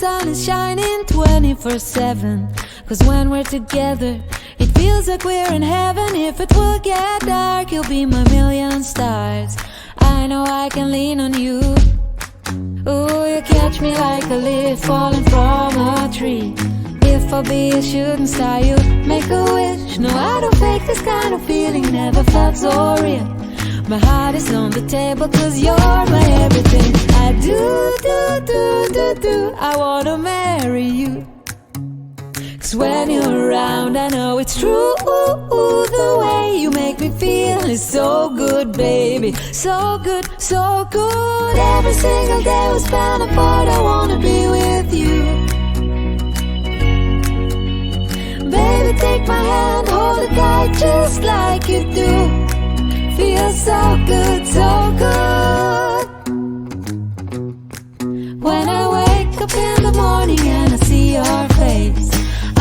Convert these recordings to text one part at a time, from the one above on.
sun is shining 24/7. 'Cause when we're together, it feels like we're in heaven. If it will get dark, you'll be my million stars. I know I can lean on you. Ooh, you catch me like a leaf falling from a tree. If I'll be a shooting star, you make a wish. No, I don't fake this kind of feeling, never felt so real. My heart is on the table 'cause you're my everything. I do, I wanna marry you. 'Cause when you're around, I know it's true. The way you make me feel is so good, baby. So good, so good. Every single day we spend apart, I wanna be with you. Baby, take my hand, hold it tight just like you do. Feels so good, so good. When I wake up in the morning and I see your face,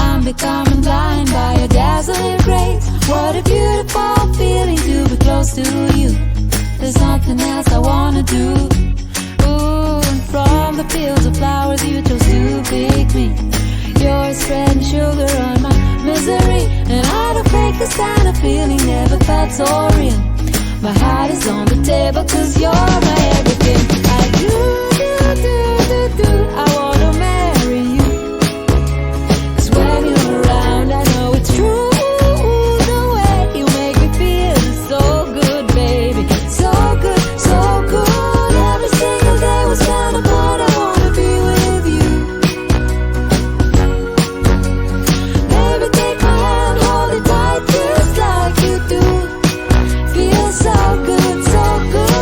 I'm becoming blind by your dazzling grace. What a beautiful feeling to be close to you. There's nothing else I wanna do. Ooh, and from the fields of flowers you chose to pick me. You're spreading sugar on my misery, and I don't fake this kind of feeling, never felt so real. My heart is on the table 'cause you're my everything. I do, I wanna marry you. 'Cause when you're around, I know it's true. The way you make me feel is so good, baby. So good, so good. Every single day we spend apart, I wanna be with you. Baby, take my hand, hold it tight just like you do. Feels so good, so good.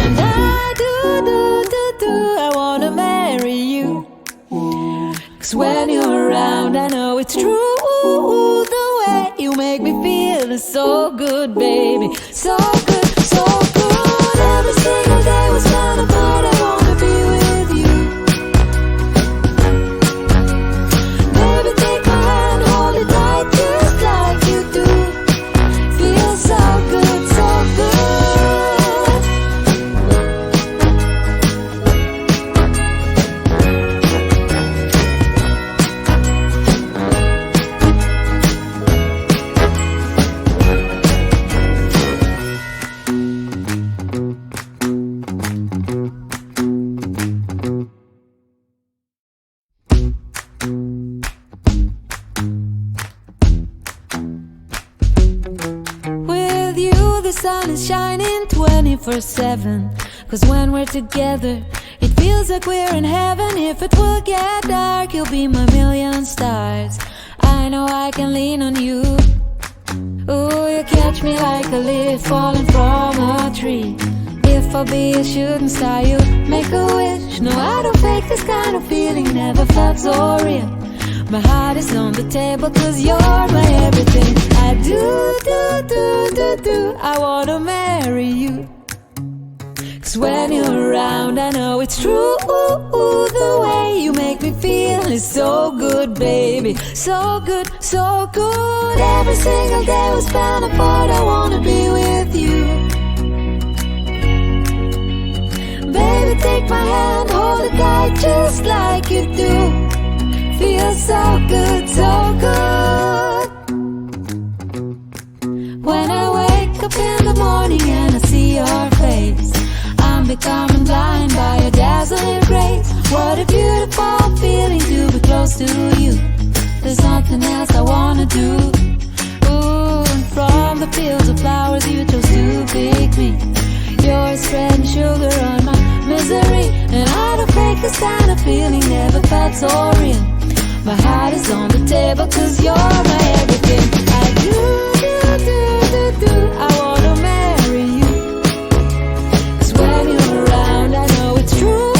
And I do, I wanna marry you. 'Cause when you're around, I know it's true. The way you make me feel is so good, baby. So good, so good. Every single day we spend apart, I wanna be with you. Baby, take my hand, hold it tight just like you do. Feels so good, so good. With you, the sun is shining 24/7. 'Cause when we're together, it feels like we're in heaven. If it will get dark, you'll be my million stars. I know I can lean on you. Ooh, you catch me like a leaf falling from a tree. If I'll be a shooting star, you make a wish. No, I don't fake this kind of feeling, never felt so real. My heart is on the table 'cause you're my everything. I do, I wanna marry you. 'Cause when you're around, I know it's true. The way you make me feel is so good, baby. So good, so good. Every single day we spend apart, I wanna be with you. Baby, take my hand, hold it tight just like you do. Feels so good, so good. When I wake up in the morning and I see your face, I'm becoming blind by your dazzling grace. What a beautiful feeling to be close to you. There's nothing else I wanna do. Ooh, and from the fields of flowers you chose to pick me. You're spreading sugar on my misery, and I don't fake this kind of feeling, never felt so real. My heart is on the table 'cause you're my everything. I do, I wanna marry you. 'Cause when you're around, I know it's true.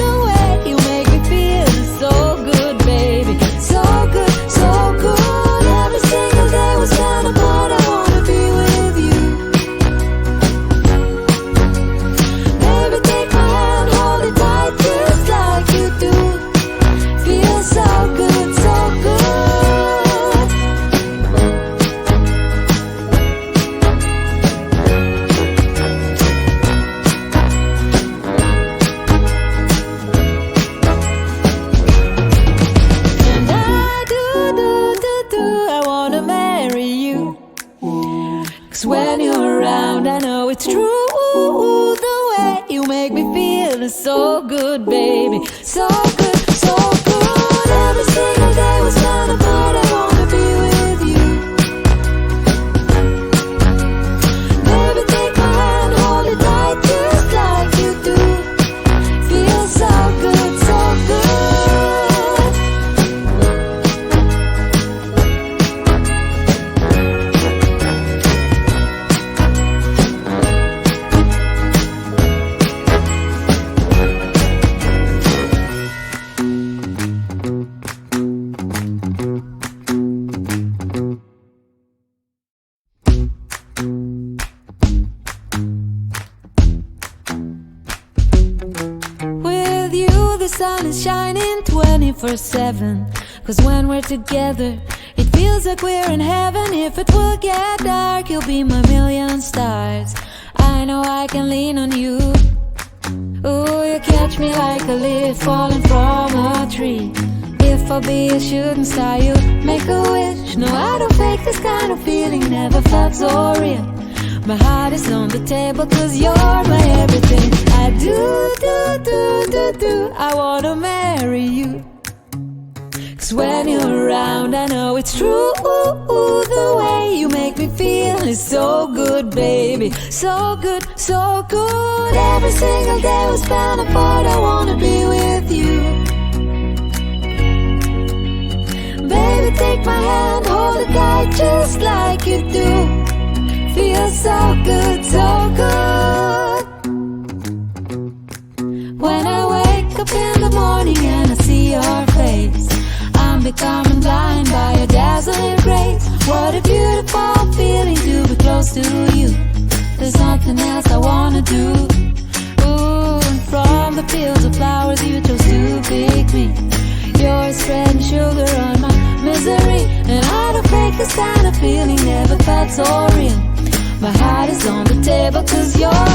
The way you make me feel is so good, baby. So good, so good. Every single day we spend apart, I wanna be with you. Baby, take my hand, hold it tight just like you do. Feels so good. it's true. The way you make me feel is so good, baby. So good, so good. Every single day was kind of hard. I wanna be with you. Baby, take my hand, hold it tight, just like you do. Feels so good, so good. With you, the sun is shining 24/7. 'Cause when we're together, it feels like we're in heaven. If it will get dark, you'll be my million stars. I know I can lean on you. Ooh, you catch me like a leaf falling from a tree. If I'll be a shooting star, you make a wish. No, I don't fake this kind of feeling, never felt so real. My heart is on the table 'cause you're my everything. I do, I wanna marry you. 'Cause when you're around, I know it's true. The way you make me feel is so good, baby. So good, so good. Every single day was spent apart. I wanna be with you. Baby, take my hand, hold it tight, just like you do. Feels so good, so good. When I wake up in the morning and I see your face, I'm becoming blind by your dazzling grace. What a beautiful feeling to be close to you. There's nothing else I wanna do. Ooh, and from the fields of flowers you chose to pick me. You're spreading sugar on my misery, and I don't fake this kind of feeling, never felt so real. My heart is on the table 'cause you're